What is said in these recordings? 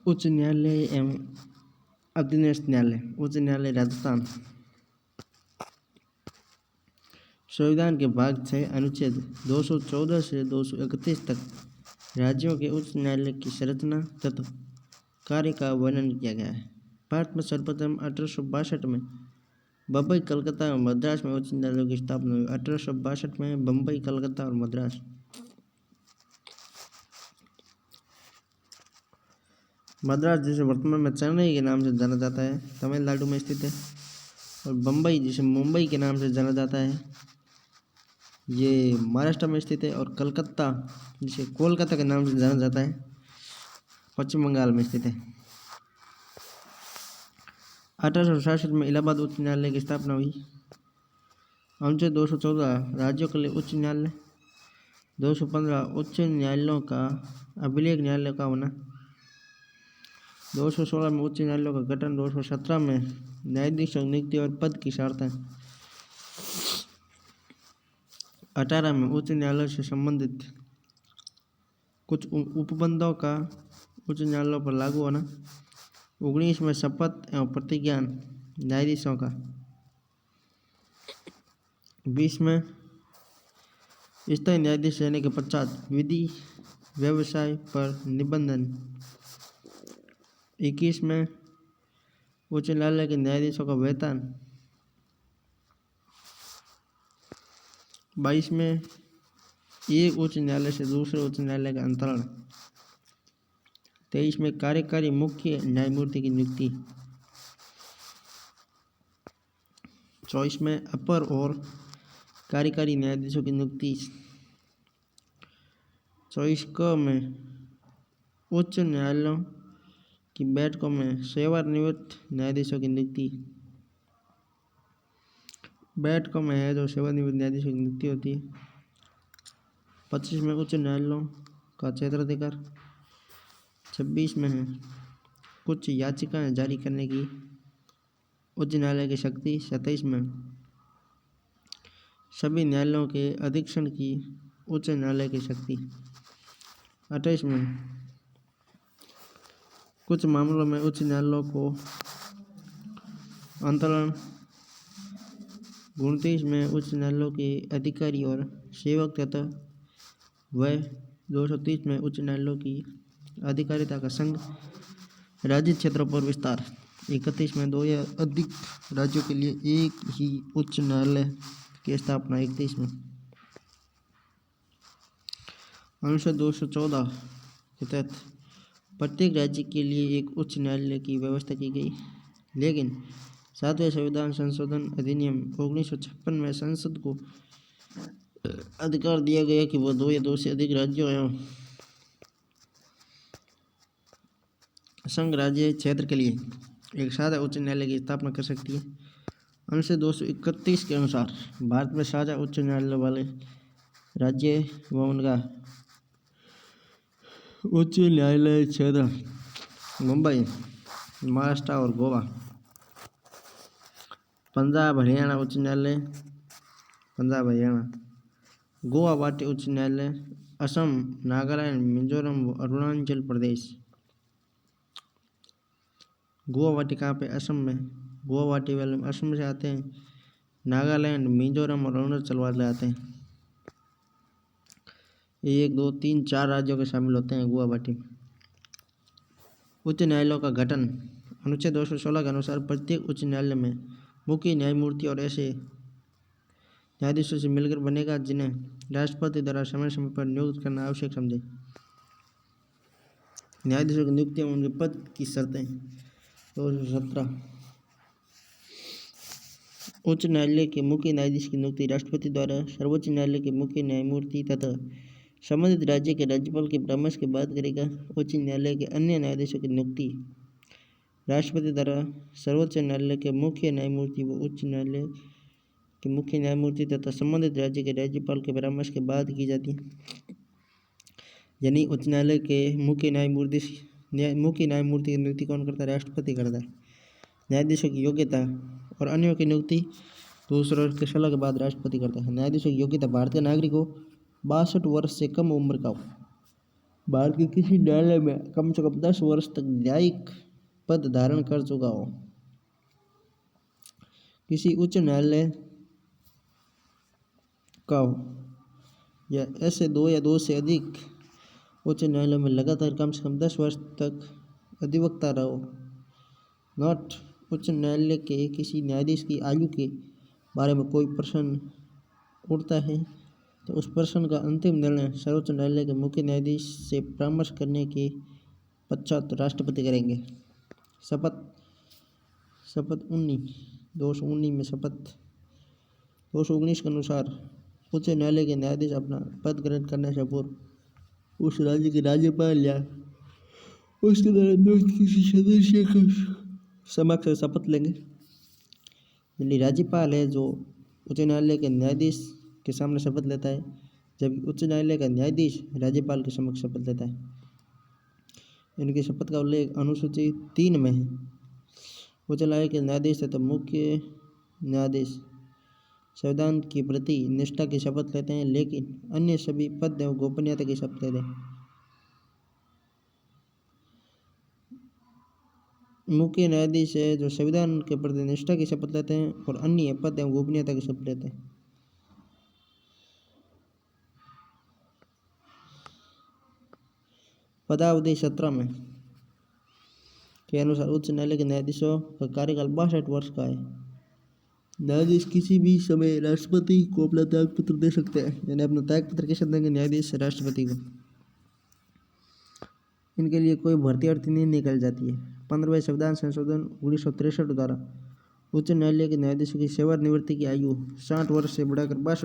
उच्च न्यायालय एवं अधीनस्थ न्यायालय। उच्च न्यायालय राजस्थान। संविधान के भाग 6 अनुच्छेद 214 से 231 तक राज्यों के उच्च न्यायालय की संरचना तथा कार्य का वर्णन किया गया है। भारत में सर्वप्रथम 1862 में बम्बई, कलकत्ता और मद्रास में उच्च न्यायालयों की स्थापना हुई। 1862 में बम्बई, कलकत्ता और मद्रास। मद्रास, जिसे वर्तमान में चेन्नई के नाम से जाना जाता है, तमिलनाडु में स्थित है। और बम्बई, जिसे मुंबई के नाम से जाना जाता है, ये महाराष्ट्र में स्थित है। और कलकत्ता, जिसे कोलकाता के नाम से जाना जाता है, पश्चिम बंगाल में स्थित है। 1866 में इलाहाबाद उच्च न्यायालय की स्थापना हुई। अनुच्छेद 214 राज्यों के लिए उच्च न्यायालय। 215 उच्च न्यायालयों का अभिलेख न्यायालय का होना। 216 में उच्च न्यायालयों का गठन। 217 में न्यायाधीशों की नियुक्ति और पद की शर्तें। 18 में उच्च न्यायालय से संबंधित कुछ उपबंधों का उच्च न्यायालयों पर लागू होना। 19 में शपथ एवं प्रतिज्ञान न्यायाधीशों का। 20 में स्थायी न्यायाधीश रहने के पश्चात विधि व्यवसाय पर निबंधन। 21 में उच्च न्यायालय के न्यायाधीशों का वेतन। 22 में एक उच्च न्यायालय से दूसरे उच्च न्यायालय का अंतरण। 23 में कार्यकारी मुख्य न्यायमूर्ति की नियुक्ति। 24 में अपर और कार्यकारी न्यायाधीशों की नियुक्ति। 24 क में उच्च न्यायालयों की बैठकों में सेवानिवृत्त न्यायाधीशों की नियुक्ति। बैठकों में है जो सेवानिवृत्त न्यायाधीशों की नियुक्ति होती है। 25 में उच्च न्यायालयों का क्षेत्राधिकार। 26 में है कुछ याचिकाएं जारी करने की उच्च न्यायालय की शक्ति। 27 में सभी न्यायालयों के अधीक्षण की उच्च न्यायालय की शक्ति। 28 में कुछ मामलों में उच्च न्यायालयों को अंतरण। 29 में उच्च न्यायालयों के अधिकारी और सेवक तथा वह 230 में उच्च न्यायालयों की अधिकारिता का संघ राज्य क्षेत्रों पर विस्तार। 31 में 2 या अधिक राज्यों के लिए एक ही उच्च न्यायालय की स्थापना। 31 में अनुच्छेद 214 के तहत प्रत्येक राज्य के लिए एक उच्च न्यायालय की व्यवस्था की गई, लेकिन 7वें संविधान संशोधन अधिनियम 1956 में संसद को अधिकार दिया गया कि वह 2 या 2 से अधिक राज्यों एवं संघ राज्य क्षेत्र के लिए एक साझा उच्च न्यायालय की स्थापना कर सकती है। अनुच्छेद 231 के अनुसार भारत में साझा उच्च न्यायालय वाले राज्य व उनका उच्च न्यायालय क्षेत्र मुंबई, महाराष्ट्र और गोवा। पंजाब हरियाणा उच्च न्यायालय, पंजाब हरियाणा। गोवा वाटी उच्च न्यायालय, असम, नागालैंड, मिजोरम व अरुणाचल प्रदेश। गोवा वाटी कहाँ पे? असम में। गोवा वाटी वाले असम से आते हैं, नागालैंड, मिजोरम और अरुणाचल वाले आते हैं। 1 2 3 4 राज्यों के शामिल होते हैं गोवा वाटी में। उच्च न्यायालयों का गठन। अनुच्छेद 216 के अनुसार प्रत्येक उच्च न्यायालय में मुख्य न्यायमूर्ति और ऐसे न्यायाधीशों से मिलकर बनेगा जिन्हें राष्ट्रपति द्वारा समय समय पर नियुक्त करना आवश्यक समझे। न्यायाधीशों की नियुक्ति और उनके पद की शर्तें। 217 उच्च न्यायालय के मुख्य न्यायाधीश की नियुक्ति राष्ट्रपति द्वारा सर्वोच्च न्यायालय के मुख्य न्यायमूर्ति तथा संबंधित राज्य के राज्यपाल के परामर्श के बाद करेगा। उच्च न्यायालय के अन्य न्यायाधीशों की नियुक्ति राष्ट्रपति द्वारा सर्वोच्च न्यायालय के मुख्य न्यायमूर्ति व उच्च न्यायालय के मुख्य न्यायमूर्ति तथा संबंधित राज्य के राज्यपाल के परामर्श के बाद की जाती है। यानी उच्च न्यायालय के मुख्य न्यायमूर्ति की नियुक्ति कौन करता है? राष्ट्रपति करता है। न्यायाधीशों की योग्यता और अन्यों की नियुक्ति दूसरे के सलाह के बाद राष्ट्रपति करता है। न्यायाधीशों की योग्यता: भारतीय नागरिक हो, 62 वर्ष से कम उम्र का हो, भारत के किसी न्यायालय में कम से कम 10 वर्ष तक न्यायिक पद धारण कर चुका हो। किसी उच्च न्यायालय का हो या ऐसे 2 या 2 से अधिक उच्च न्यायालय में लगातार कम से कम 10 वर्ष तक अधिवक्ता रहो। नोट: उच्च न्यायालय के किसी न्यायाधीश की आयु के बारे में कोई प्रश्न उठता है तो उस प्रश्न का अंतिम निर्णय सर्वोच्च न्यायालय के मुख्य न्यायाधीश से परामर्श करने के पश्चात राष्ट्रपति करेंगे। शपथ: शपथ 219 में शपथ 219 के अनुसार उच्च न्यायालय के न्यायाधीश अपना पद ग्रहण करने से पूर्व उस राज्य के राज्यपाल या उसके द्वारा नियुक्त किसी सदस्य के समक्ष शपथ लेंगे। यानी राज्यपाल है जो उच्च न्यायालय के न्यायाधीश के सामने शपथ लेता है, जबकि उच्च न्यायालय का न्यायाधीश राज्यपाल के समक्ष शपथ लेता है। इनकी शपथ का उल्लेख अनुसूची 3 में है। उच्च न्यायालय के न्यायाधीश तथा मुख्य न्यायाधीश संविधान के प्रति निष्ठा की शपथ लेते हैं, लेकिन अन्य सभी पद एवं गोपनीयता की शपथ लेते हैं। मुख्य न्यायाधीश है जो संविधान के प्रति निष्ठा की शपथ लेते हैं और अन्य पद एवं गोपनीयता की शपथ लेते हैं। पदावधि 17 में के अनुसार उच्च न्यायालय के न्यायाधीशों का कार्यकाल 62 वर्ष का है। न्यायाधीश किसी भी समय राष्ट्रपति को अपना त्यागपत्र दे सकते हैं। यानी अपना त्यागपत्र किसे देंगे? न्यायाधीश राष्ट्रपति को। इनके लिए कोई भर्ती अर्थी नहीं निकल जाती है। 15वें संविधान संशोधन 1963 द्वारा उच्च न्यायालय के न्यायाधीशों की सेवानिवृत्ति की आयु 60 वर्ष से बढ़ाकर 62 वर्ष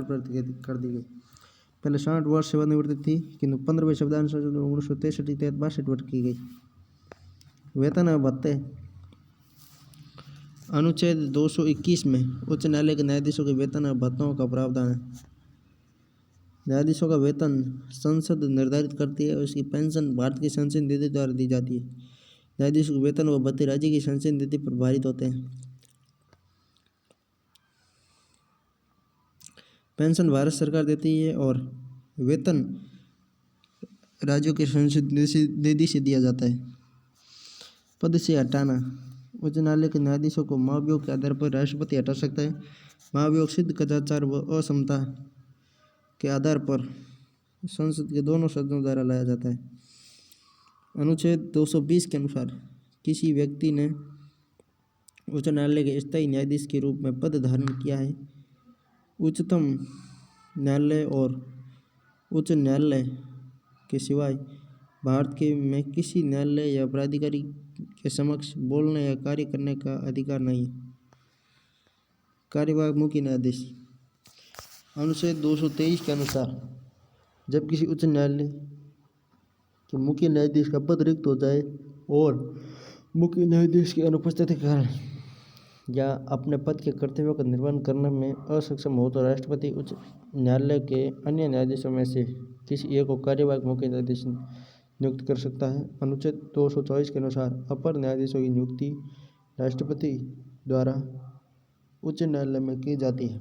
कर दी गई। पहले 60 वर्ष सेवानिवृत्ति थी, किंतु 15वें संविधान संशोधन 1963 के तहत 62 वर्ष की गई। वेतन और भत्ते: अनुच्छेद 221 में उच्च न्यायालय के न्यायाधीशों के वेतन और भत्तों का प्रावधान है। न्यायाधीशों का वेतन संसद निर्धारित करती है और इसकी पेंशन भारत की संचयन निधि द्वारा दी जाती है। न्यायाधीशों के वेतन व भत्ते राज्य की संचयन निधि पर भारित होते हैं। पेंशन भारत सरकार देती है और वेतन राज्यों के संचयन निधि से दिया जाता है। पद से हटाना: उच्च न्यायालय के न्यायाधीशों को महाभियोग के आधार पर राष्ट्रपति हटा सकता है। महाभियोग सिद्ध कदाचार व असमता के आधार पर संसद के दोनों सदनों द्वारा लाया जाता है। अनुच्छेद 220 के अनुसार किसी व्यक्ति ने उच्च न्यायालय के स्थायी न्यायाधीश के रूप में पद धारण किया है, उच्चतम न्यायालय और उच्च न्यायालय के सिवाय भारत के में किसी न्यायालय या प्राधिकारी के समक्ष बोलने या कार्य करने का अधिकार नहीं है। कार्यवाहक मुख्य न्यायाधीश: अनुच्छेद 223 के अनुसार जब किसी उच्च न्यायालय के मुख्य न्यायाधीश का पद रिक्त हो जाए और मुख्य न्यायाधीश की अनुपस्थिति के कारण या अपने पद के कर्तव्यों का निर्वहन करने में असक्षम हो तो राष्ट्रपति उच्च न्यायालय के अन्य न्यायाधीशों में से किसी एक को कार्यवाहक मुख्य न्यायाधीश नियुक्त कर सकता है। अनुच्छेद 224 के अनुसार अपर न्यायाधीशों की नियुक्ति राष्ट्रपति द्वारा उच्च न्यायालय में की जाती है।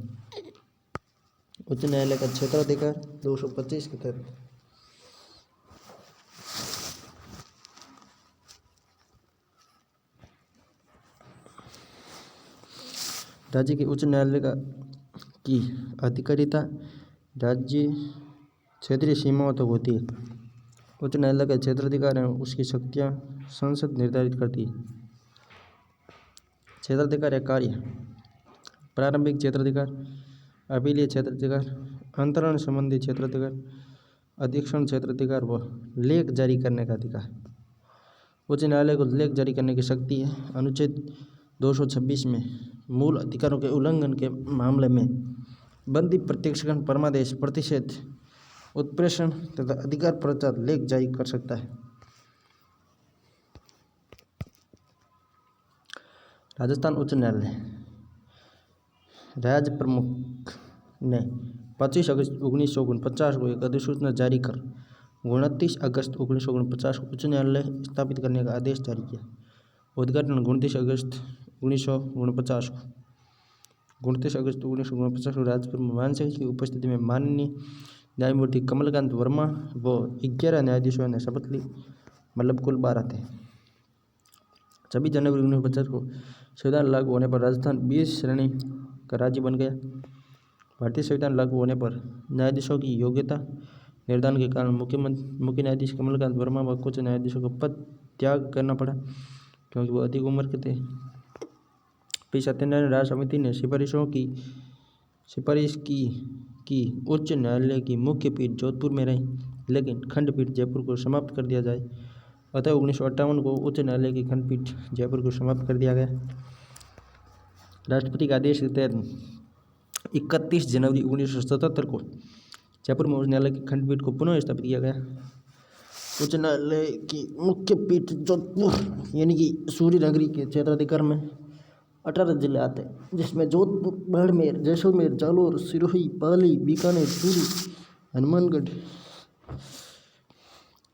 उच्च न्यायालय का क्षेत्राधिकार 225 के तहत राज्य के उच्च न्यायालय की अधिकारिता राज्य क्षेत्रीय सीमाओं तक होती है। उच्च न्यायालय का क्षेत्राधिकार एवं उसकी शक्तियाँ संसद निर्धारित करती है। क्षेत्राधिकार या कार्य: प्रारंभिक क्षेत्राधिकार, अपीलीय क्षेत्राधिकार, अंतरण संबंधी क्षेत्राधिकार, अधीक्षण क्षेत्राधिकार व लेख जारी करने का अधिकार। उच्च न्यायालय को लेख जारी करने की शक्ति है। अनुच्छेद 226 में मूल अधिकारों के उल्लंघन के मामले में बंदी, प्रत्यक्षीकरण, परमादेश, प्रतिषेध, उत्प्रेषण तथा अधिकार पश्चात लेख जारी कर सकता है। राजस्थान उच्च न्यायालय: राज्य प्रमुख ने 25 अगस्त 1949 को एक अधिसूचना जारी कर 29 अगस्त 1949 को उच्च न्यायालय स्थापित करने का आदेश जारी किया। उद्घाटन 29 अगस्त 1949 को 29 अगस्त 1949 को राज्य प्रमुख मान सिंह की उपस्थिति में माननीय न्यायमूर्ति कमलकांत वर्मा व 11 न्यायाधीशों ने शपथ ली, मतलब कुल 12 थे। 26 जनवरी 1950 को संविधान लागू होने पर राजस्थान 20 श्रेणी का राज्य बन गया। भारतीय संविधान लागू होने पर न्यायाधीशों की योग्यता निर्धारण के कारण मुख्य न्यायाधीश कमलकांत वर्मा व कुछ न्यायाधीशों को पद त्याग करना पड़ा, क्योंकि वो अधिक उम्र के थे। पी सत्यनारायण राज्य समिति ने सिफारिश की कि उच्च न्यायालय की मुख्य पीठ जोधपुर में रही, लेकिन खंडपीठ जयपुर को समाप्त कर दिया जाए। अतः 1958 को उच्च न्यायालय की खंडपीठ जयपुर को समाप्त कर दिया गया। राष्ट्रपति के आदेश के तहत 31 जनवरी 1977 को जयपुर में उच्च न्यायालय की खंडपीठ को पुनः स्थापित किया गया। उच्च न्यायालय की मुख्य पीठ जोधपुर यानी कि सूर्य नगरी के क्षेत्राधिकार में 18 जिले आते हैं, जिसमें जोधपुर, बाड़मेर, जैसलमेर, जालोर, सिरोही, पाली, बीकानेर, चूरू, हनुमानगढ़,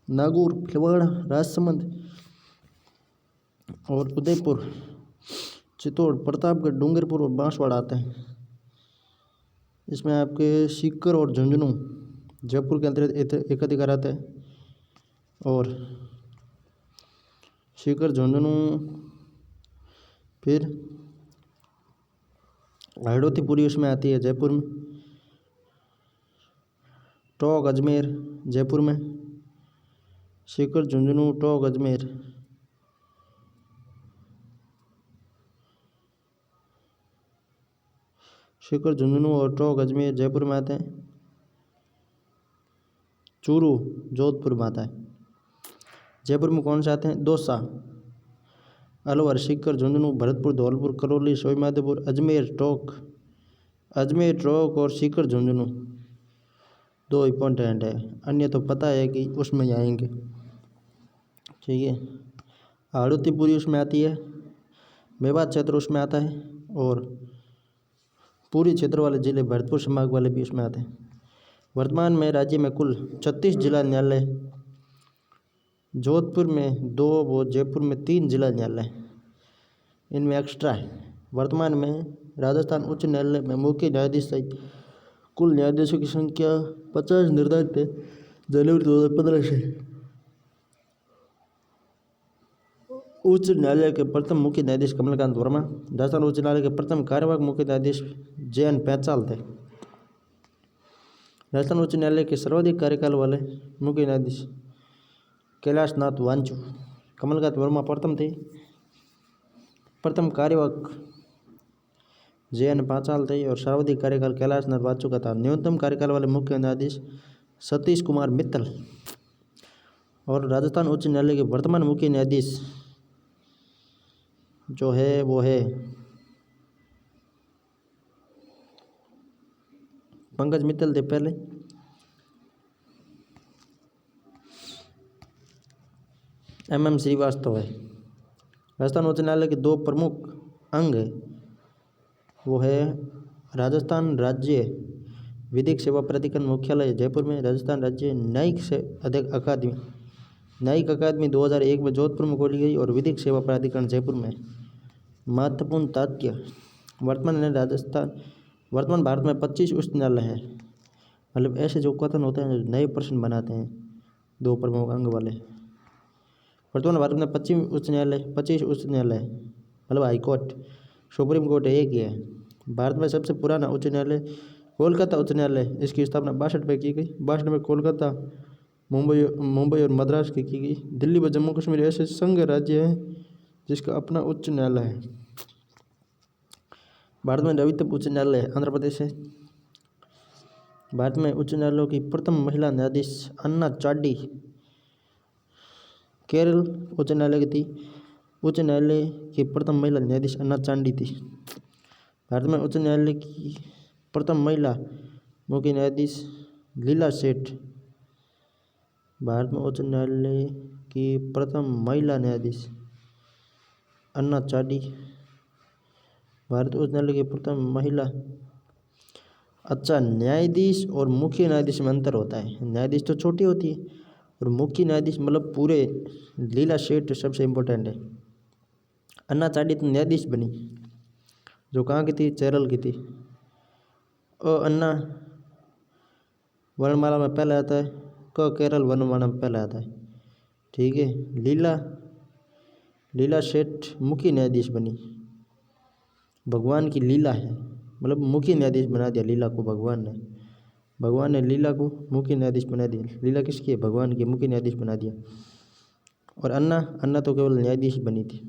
नागौर, भिलवाड़ा, राजसमंद और उदयपुर, चित्तौड़, प्रतापगढ़, डूंगरपुर और बांसवाड़ा आते हैं। इसमें आपके सीकर और झुंझुनू जयपुर के अंतर्गत एक अधिकार आता है, और सीकर, झुंझुनू, फिर हरदोतीपुरी उसमें आती है जयपुर में, टोंक, अजमेर जयपुर में, सीकर, झुंझुनू, टोंक, अजमेर, सीकर, झुंझुनू और टोंक, अजमेर जयपुर में आते हैं। चूरू जोधपुर में आता है। जयपुर में कौन से आते हैं? दौसा, अलवर, सीकर, झुंझुनू, भरतपुर, धौलपुर, करौली, सवाईमाधोपुर, अजमेर, टोंक और सीकर, झुंझुनू 2 इम्पोर्टेंट है। अन्य तो पता है कि उसमें ही आएंगे, ठीक है। हरदोतीपुरी उसमें आती है, मेवात क्षेत्र उसमें आता है, और पूरी क्षेत्र वाले जिले भरतपुर संभाग वाले भी उसमें आते हैं। वर्तमान में राज्य में कुल 36 जिला न्यायालय, जोधपुर में 2 व जयपुर में 3 जिला न्यायालय इनमें एक्स्ट्रा है। वर्तमान में राजस्थान उच्च न्यायालय में मुख्य न्यायाधीश सहित कुल न्यायाधीशों की संख्या 50 निर्धारित है जनवरी 2015 से। उच्च न्यायालय के प्रथम मुख्य न्यायाधीश कमलकांत वर्मा, राजस्थान उच्च न्यायालय के प्रथम कार्यवाहक मुख्य न्यायाधीश JN पैंचाल थे। राजस्थान उच्च न्यायालय के सर्वाधिक कार्यकाल वाले मुख्य न्यायाधीश कैलाशनाथ वांचू, कमलकांत वर्मा प्रथम थे। प्रथम कार्यवाहक JN पैंचाल थे और सर्वाधिक कार्यकाल कैलाशनाथ वांचू का था। न्यूनतम कार्यकाल वाले मुख्य न्यायाधीश सतीश कुमार मित्तल, और राजस्थान उच्च न्यायालय के वर्तमान मुख्य न्यायाधीश जो है वो है पंकज मित्तल थे पहले। MM श्रीवास्तव है। राजस्थान उच्च न्यायालय के 2 प्रमुख अंग है, वो है राजस्थान राज्य विधिक सेवा प्राधिकरण मुख्यालय जयपुर में, राजस्थान राज्य न्यायिक अकादमी 2001 में जोधपुर में खोली गई, और विधिक सेवा प्राधिकरण जयपुर में। महत्वपूर्ण तथ्य, वर्तमान भारत में 25 उच्च न्यायालय हैं, मतलब ऐसे जो कथन होते हैं जो नए प्रश्न बनाते हैं 2 प्रमुख अंग वाले। वर्तमान भारत में 25 उच्च न्यायालय मतलब हाईकोर्ट, सुप्रीम कोर्ट एक ही है। भारत में सबसे पुराना उच्च न्यायालय कोलकाता उच्च न्यायालय, इसकी स्थापना 62 में की गई। 62 में कोलकाता, मुंबई और मद्रास की गई। दिल्ली व जम्मू कश्मीर ऐसे संघ राज्य हैं जिसका अपना उच्च न्यायालय है। भारत में नवीनतम उच्च न्यायालय आंध्र प्रदेश है। भारत में उच्च न्यायालयों की प्रथम महिला न्यायाधीश अन्ना चाडी केरल उच्च न्यायालय की थी। उच्च न्यायालय की प्रथम महिला न्यायाधीश अन्ना चांडी थी। भारत में उच्च न्यायालय की प्रथम महिला मुख्य न्यायाधीश लीला सेठ। भारत में उच्च न्यायालय की प्रथम महिला न्यायाधीश अन्ना चाडी। भारत उच्च न्यायालय की प्रथम महिला। अच्छा, न्यायाधीश और मुख्य न्यायाधीश में अंतर होता है। न्यायाधीश तो छोटी होती है और मुख्य न्यायाधीश मतलब पूरे। लीला सेठ सबसे इम्पोर्टेंट है। अन्ना चाडी तो न्यायाधीश बनी, जो कहाँ की थी? केरल की थी। और अन्ना वर्णमाला में पहले आता है, क केरल वर्णमाला में पहले आता है। ठीक है। लीला सेठ मुख्य न्यायाधीश बनी। भगवान की लीला है, मतलब मुख्य न्यायाधीश बना दिया लीला को भगवान ने लीला को मुख्य न्यायाधीश बना दिया। लीला किसकी है? भगवान की, मुख्य न्यायाधीश बना दिया। और अन्ना तो केवल न्यायाधीश बनी थी।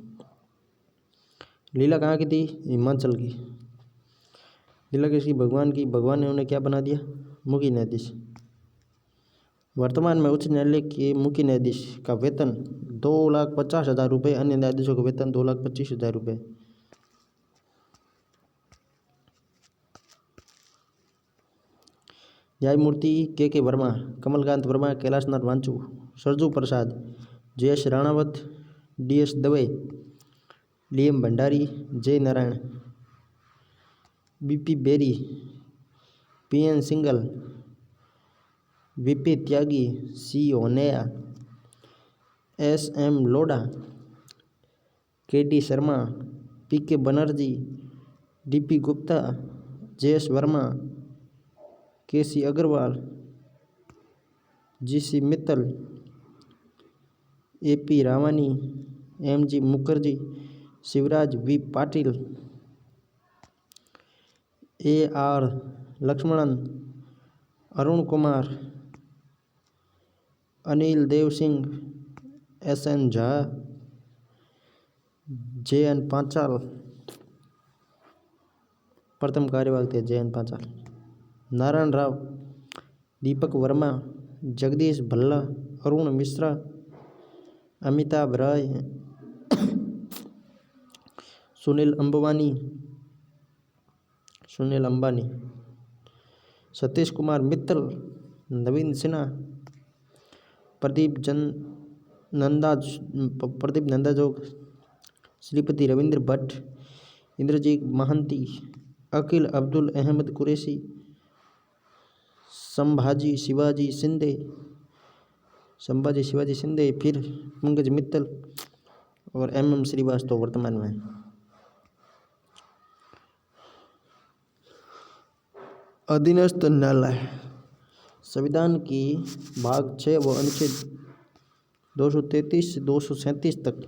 लीला कहाँ की थी? हिमाचल की। लीला किसकी? भगवान की। भगवान ने उन्हें क्या बना दिया? मुख्य न्यायाधीश। वर्तमान में उच्च न्यायालय के मुख्य न्यायाधीश का वेतन 2,50,000 रुपये, अन्य न्यायाधीशों का वेतन 2,25,000 रुपये। न्यायमूर्ति के वर्मा, कमलकांत वर्मा, कैलाशनाथ वांचू, सरजू प्रसाद, JS Ranawat, DS Dave, DM Bhandari, Jay Narayan, BP Beri, PN Singal, VP Tyagi, C Honeya, SM Lodha, KD Sharma, PK Banerjee, DP Gupta, JS Verma, KC Agarwal, GC Mittal, AP Rawani, MG Mukherjee, Shivraj V Patil, AR Lakshmanan, Arun Kumar, Anil Dev Singh, SN Jha, JN Panchal, प्रथम कार्यवाहक थे JN पांचाल, नारायण राव, दीपक वर्मा, जगदीश भल्ला, अरुण मिश्रा, अमिताभ राय, सुनील अंबानी, सतीश कुमार मित्तल, नवीन सिन्हा, प्रदीप नंदाजोग, श्रीपति रविंद्र भट्ट, इंद्रजीत महांती, अकील अब्दुल अहमद कुरैशी, संभाजी शिवाजी शिंदे, फिर पंकज मित्तल और MM श्रीवास्तव वर्तमान में। अधीनस्थ न्यायालय संविधान की भाग 6 व अनुच्छेद 233 से 237 तक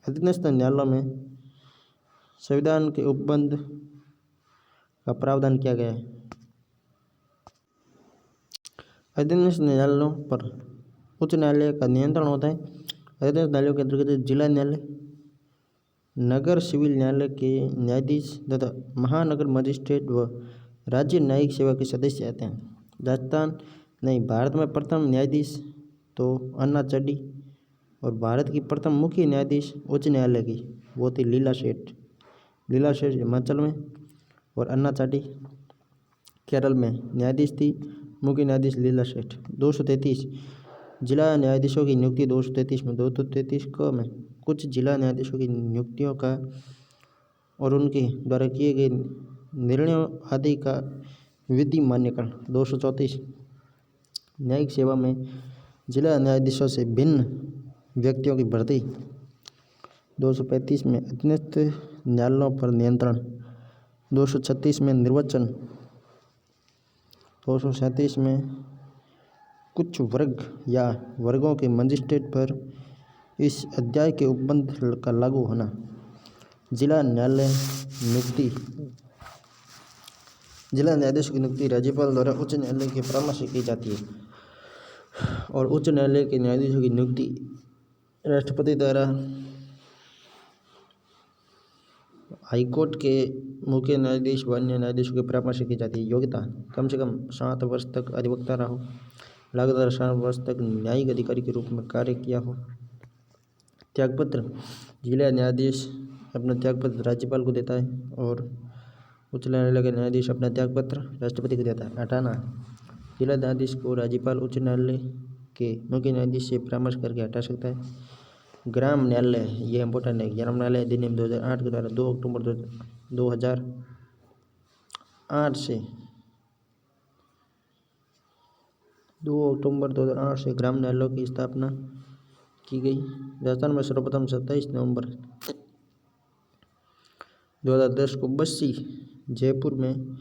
अधीनस्थ न्यायालयों में संविधान के उपबंध का प्रावधान किया गया है। अधीनस्थ न्यायालयों पर उच्च न्यायालय का नियंत्रण होता है। अधीनस्थ न्यायालयों के अंतर्गत जिला न्यायालय, नगर सिविल न्यायालय के न्यायाधीश तथा महानगर मजिस्ट्रेट व राज्य न्यायिक सेवा के सदस्य आते हैं। भारत में प्रथम न्यायाधीश तो अन्ना चड्डी, और भारत की प्रथम मुख्य न्यायाधीश उच्च न्यायालय की वो थी लीला सेठ हिमाचल में, और अन्ना चाटी केरल में न्यायाधीश थी। मुख्य न्यायाधीश लीला सेठ। 233 जिला न्यायाधीशों की नियुक्ति 233 में 233 क में कुछ जिला न्यायाधीशों की नियुक्तियों का और उनके द्वारा किए गए निर्णयों आदि का विधि मान्यकरण। 234 न्यायिक सेवा में जिला न्यायाधीशों से भिन्न व्यक्तियों की भर्ती। 235 में अधीनस्थ न्यायालयों पर नियंत्रण। 236 में निर्वाचन। 237 में कुछ वर्ग या वर्गों के मजिस्ट्रेट पर इस अध्याय के उपबंध का लागू होना। जिला न्यायालय नियुक्ति। जिला न्यायाधीश की नियुक्ति राज्यपाल द्वारा उच्च न्यायालय के परामर्श से की जाती है, और उच्च न्यायालय के न्यायाधीशों की नियुक्ति राष्ट्रपति द्वारा हाईकोर्ट के मुख्य न्यायाधीश व अन्य न्यायाधीशों के परामर्श से की जाती है। योग्यता कम से कम 7 वर्ष तक अधिवक्ता रहा हो, लगातार 7 वर्ष तक न्यायिक अधिकारी के रूप में कार्य किया हो। त्यागपत्र जिला न्यायाधीश अपना त्यागपत्र राज्यपाल को देता है, और उच्च न्यायालय का न्यायाधीश अपना त्यागपत्र राष्ट्रपति को देता है। 58 जिला न्यायाधीश को राज्यपाल उच्च न्यायालय के मुख्य न्यायाधीश से परामर्श करके हटा सकता है। ग्राम न्यायालय ये इम्पोर्टेंट है। ग्राम न्यायालय अधिनियम 2008 के द्वारा 2 अक्टूबर 2008 से ग्राम न्यायालयों की स्थापना की गई। राजस्थान में सर्वप्रथम 27 नवंबर 2010 को बस्सी जयपुर में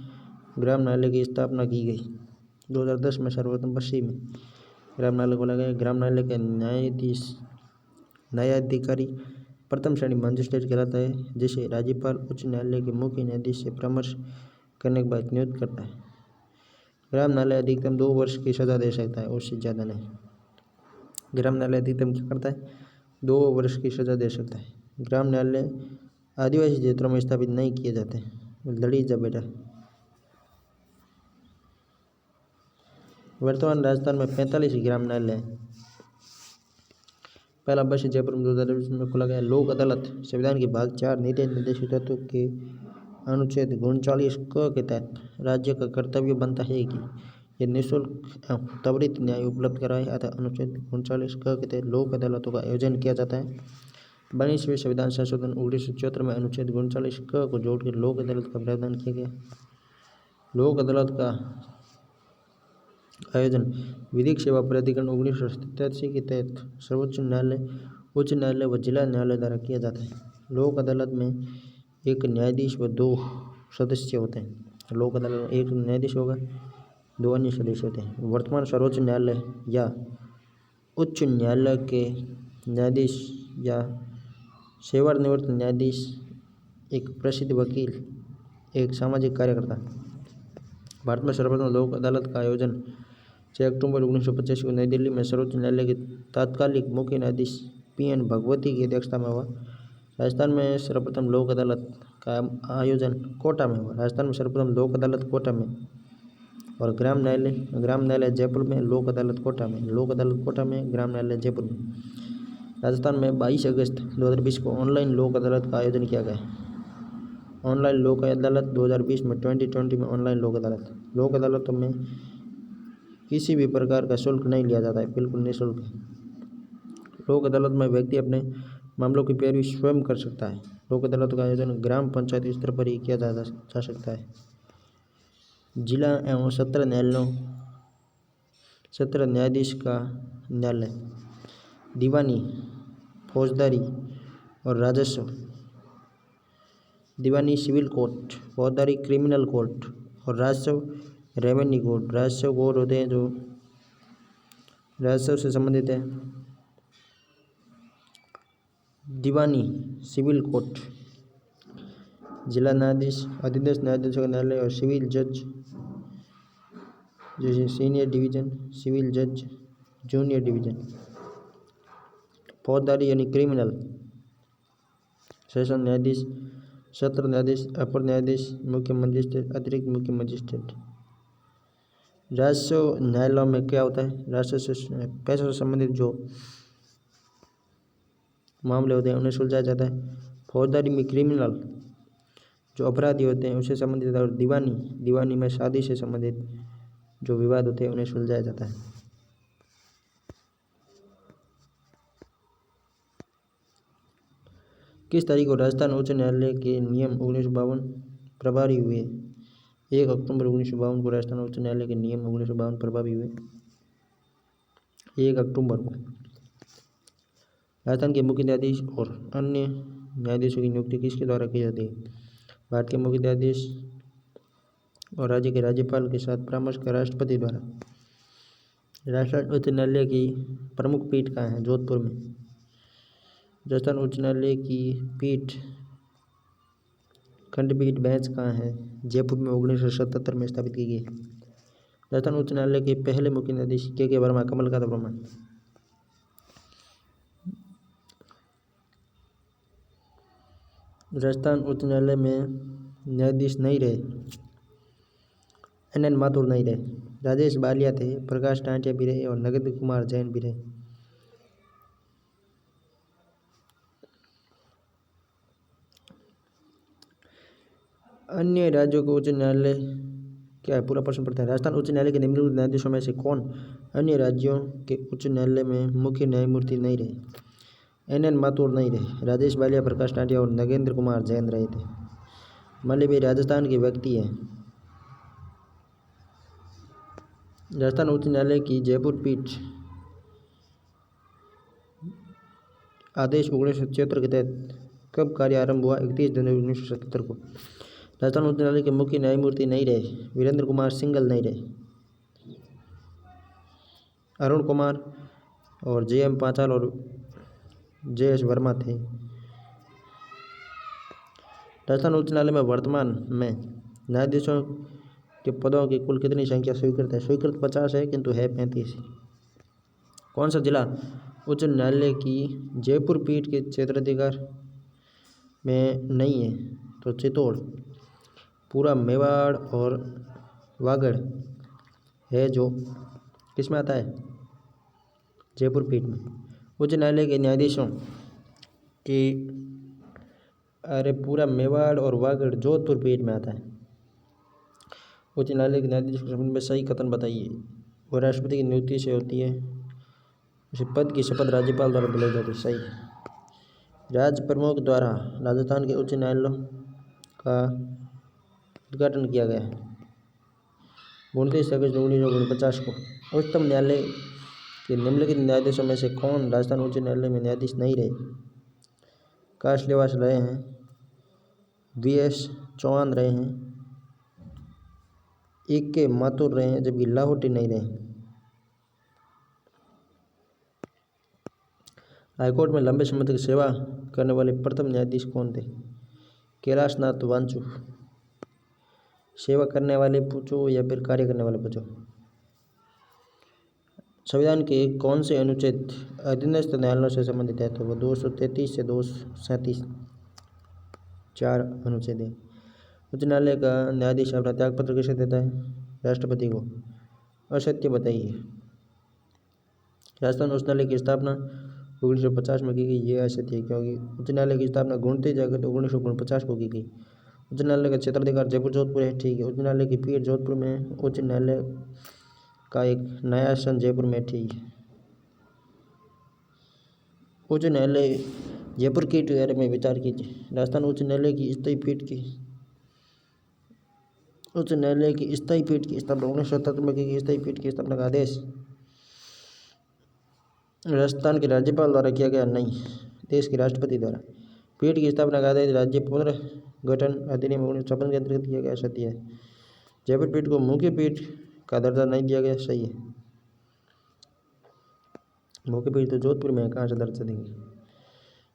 ग्राम न्यायालय की स्थापना की गई। 2010 में सर्वोत्तम पश्चिम में ग्राम न्यायालय खोला गया। ग्राम न्यायालय के न्यायाधिकारी प्रथम श्रेणी मजिस्ट्रेट कहलाता है, जिसे राज्यपाल उच्च न्यायालय के मुख्य न्यायाधीश से परामर्श करने के बाद नियुक्त करता है। ग्राम न्यायालय अधिकतम 2 वर्ष की सजा दे सकता है, उससे ज़्यादा नहीं। ग्राम न्यायालय अधिकतम क्या करता है? 2 वर्ष की सजा दे सकता है। ग्राम न्यायालय आदिवासी क्षेत्रों में स्थापित नहीं किए जाते। लड़ी जा बेटा। वर्तमान राजस्थान में 45 ग्राम न्यायालय है। पहला बस जयपुर में 2020 में खोला गया। लोक अदालत संविधान के भाग 4 नीति निर्देशित तत्व के अनुच्छेद 39 क के तहत राज्य का कर्तव्य बनता है कि यह निःशुल्क एवं त्वरित न्याय उपलब्ध कराए। अतः अनुच्छेद 39 क के तहत लोक अदालतों का आयोजन किया जाता है। 22वें संविधान संशोधन 1974 में अनुच्छेद 39 क को जोड़कर लोक अदालत का प्रावधान किया गया। लोक अदालत का आयोजन विधिक सेवा प्राधिकरण 1987 के तहत सर्वोच्च न्यायालय, उच्च न्यायालय व जिला न्यायालय द्वारा किया जाता है। लोक अदालत में एक न्यायाधीश व 2 सदस्य होते हैं। लोक अदालत में एक न्यायाधीश होगा, 2 अन्य सदस्य होते हैं। वर्तमान सर्वोच्च न्यायालय या उच्च न्यायालय के न्यायाधीश या सेवानिवृत्त न्यायाधीश एक प्रसिद्ध वकील, एक सामाजिक कार्यकर्ता। भारत में सर्वप्रथम लोक अदालत का आयोजन 6 अक्टूबर 1985 को नई दिल्ली में सर्वोच्च न्यायालय के तत्कालीन मुख्य न्यायाधीश PN भगवती की अध्यक्षता में हुआ। राजस्थान में सर्वप्रथम लोक अदालत का आयोजन कोटा में हुआ। राजस्थान में सर्वप्रथम लोक अदालत कोटा में और ग्राम न्यायालय जयपुर में, लोक अदालत कोटा में, लोक अदालत कोटा में, ग्राम न्यायालय जयपुर में। राजस्थान में 22 अगस्त 2020 को ऑनलाइन लोक अदालत का आयोजन किया गया। ऑनलाइन लोक अदालत 2020 में 2020 में ऑनलाइन लोक अदालत। लोक अदालतों में किसी भी प्रकार का शुल्क नहीं लिया जाता है, बिल्कुल निःशुल्क है। लोक अदालत में व्यक्ति अपने मामलों की पैरवी स्वयं कर सकता है। लोक अदालत का आयोजन ग्राम पंचायत स्तर पर ही किया जा सकता है। जिला एवं सत्र न्यायाधीश का न्यायालय, दीवानी, फौजदारी और राजस्व। दीवानी सिविल कोर्ट, फौजदारी क्रिमिनल कोर्ट और राजस्व रेवेन्यू कोर्ट। राजस्व कोर्ट होते हैं जो राजस्व से संबंधित है। दीवानी सिविल कोर्ट, जिला न्यायाधीश, अधिदेश न्यायाधीशों का न्यायालय और सिविल जज जैसे सीनियर डिवीजन, सिविल जज, जूनियर डिवीजन। फौजदारी यानी क्रिमिनल, सेशन न्यायाधीश, सत्र न्यायाधीश, अपर न्यायाधीश, मुख्य मजिस्ट्रेट, अतिरिक्त मुख्य मजिस्ट्रेट। राजस्व न्यायालयों में क्या होता है? राजस्व से पैसों से संबंधित जो मामले होते हैं उन्हें सुलझाया जाता है। फौजदारी में क्रिमिनल जो अपराधी होते हैं उससे संबंधित, और दीवानी में शादी से संबंधित जो विवाद होते हैं उन्हें सुलझाया जाता है। किस तारीख को राजस्थान उच्च न्यायालय के नियम 1952 प्रभावी हुए? 1 अक्टूबर 1952 को राजस्थान उच्च न्यायालय के नियम 1952 प्रभावी हुए। 1 अक्टूबर को राजस्थान के मुख्य न्यायाधीश और अन्य न्यायाधीशों की नियुक्ति किसके द्वारा की जाती है? भारत के मुख्य न्यायाधीश और राज्य के राज्यपाल के साथ परामर्श कर राष्ट्रपति द्वारा। राजस्थान उच्च न्यायालय की प्रमुख पीठ कहाँ है? जोधपुर में। राजस्थान उच्च न्यायालय की पीठ, खंडपीठ, बेंच कहाँ है? जयपुर में 1977 में स्थापित की गई। राजस्थान उच्च न्यायालय के पहले मुख्य न्यायाधीश के वर्मा, कमलकांत वर्मा। राजस्थान उच्च न्यायालय में न्यायाधीश नहीं रहे, NN माथुर नहीं रहे, राजेश बालिया थे, प्रकाश टांटिया भी रहे और नगेंद्र कुमार जैन भी रहे। अन्य राज्यों के उच्च न्यायालय क्या है? पूरा प्रश्न पड़ता है। राजस्थान उच्च न्यायालय के निम्नलिखित न्यायाधीशों में से कौन अन्य राज्यों के उच्च न्यायालय में मुख्य न्यायमूर्ति नहीं रहे? NN माथुर नहीं रहे, राजेश बालिया, प्रकाश टांटिया और नगेंद्र कुमार जैन रहे थे। मान लीजिए राजस्थान के व्यक्ति हैं। राजस्थान उच्च न्यायालय की जयपुर पीठ आदेश 1976 के तहत कब कार्य आरंभ हुआ? 31 जनवरी 1977 को। राजस्थान उच्च न्यायालय के मुख्य न्यायमूर्ति नहीं रहे, वीरेंद्र कुमार सिंघल नहीं रहे। अरुण कुमार और JM पांचाल और JS वर्मा थे। राजस्थान उच्च न्यायालय में वर्तमान में न्यायाधीशों के पदों की कुल कितनी संख्या स्वीकृत है? स्वीकृत 50 है किंतु है 35। कौन सा जिला उच्च न्यायालय की जयपुर पीठ के क्षेत्राधिकार में नहीं है? तो चित्तौड़। पूरा मेवाड़ और वागड़ है जो किस में आता है? जयपुर पीठ में। उच्च न्यायालय के न्यायाधीशों की पूरा मेवाड़ और वागड़ जोधपुर पीठ में आता है। उच्च न्यायालय के न्यायाधीश के संबंध में सही कथन बताइए। वो राष्ट्रपति की नियुक्ति से होती है। उसे पद की शपथ राज्यपाल द्वारा दिलाई जाती है। सही। राज्य प्रमुख द्वारा राजस्थान के उच्च न्यायालयों का उद्घाटन किया गया है 29 अगस्त 1949 को। उच्चतम न्यायालय के निम्नलिखित न्यायाधीशों में से कौन राजस्थान उच्च न्यायालय में न्यायाधीश नहीं रहे? काशलेवास रहे हैं, VS चौहान रहे हैं, AK माथुर रहे हैं, जबकि लाहौटी नहीं रहे। हाईकोर्ट में लंबे समय तक सेवा करने वाले प्रथम न्यायाधीश कौन थे? कैलाशनाथ वांचू। सेवा करने वाले पूछो या फिर कार्य करने वाले पूछो। संविधान के कौन से अनुच्छेद अधीनस्थ न्यायालयों से संबंधित है? तो वो 233 से 237 4 अनुच्छेद है। उच्च न्यायालय का न्यायाधीश अपना त्यागपत्र किसे देता है? राष्ट्रपति को। असत्य बताइए। राजस्थान उच्च न्यायालय की स्थापना 1950 में की गई। ये असत्य है क्योंकि उच्च न्यायालय की स्थापना गुणती जाकर तो 1949 को की गई। उच्च न्यायालय का क्षेत्राधिकार जयपुर जोधपुर है। ठीक है। उच्च न्यायालय की पीठ जोधपुर में है। उच्च न्यायालय का एक न्यायासन जयपुर में। ठीक है। उच्च न्यायालय जयपुर की बारे में विचार कीजिए। राजस्थान उच्च न्यायालय की स्थायी पीठ की स्थापना 1977 में की गई। स्थायी पीठ की स्थापना का आदेश राजस्थान के राज्यपाल द्वारा किया गया? नहीं, देश के राष्ट्रपति द्वारा। पीठ की स्थापना का आदेश राज्य पुनर्गठन अधिनियम 1956 के अंतर्गत किया गया। सत्य है। जयपुर पीठ को मुख्य पीठ का दर्जा नहीं दिया गया। सही है। मुख्य पीठ तो जोधपुर में है, कहाँ से दर्जा देंगे?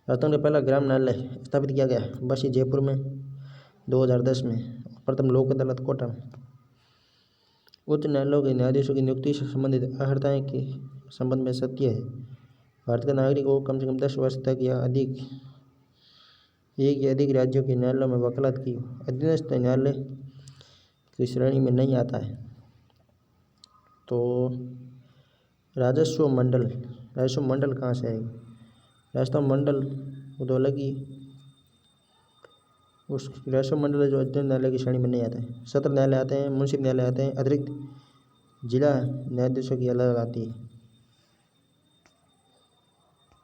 राजस्थान का पहला ग्राम न्यायालय स्थापित किया गया बसी जयपुर में 2010 में। प्रथम लोक अदालत कोटा में। उच्च न्यायालयों के न्यायाधीशों की नियुक्ति से संबंधित अर्हताएं के संबंध में सत्य है। भारत के नागरिक को कम से कम 10 वर्ष तक या अधिक एक या अधिक राज्यों के न्यायालयों में वकालत की अधीनस्थ न्यायालय की श्रेणी में नहीं आता है। तो राजस्व मंडल कहाँ से आएगी? राजस्व मंडल वो तो अलग ही उस राजस्व मंडल है जो अध्ययन न्यायालय की श्रेणी में नहीं आता है। सत्र न्यायालय आते हैं, मुंसिफ न्यायालय आते हैं, अतिरिक्त जिला न्यायाधीशों की अलग आती है।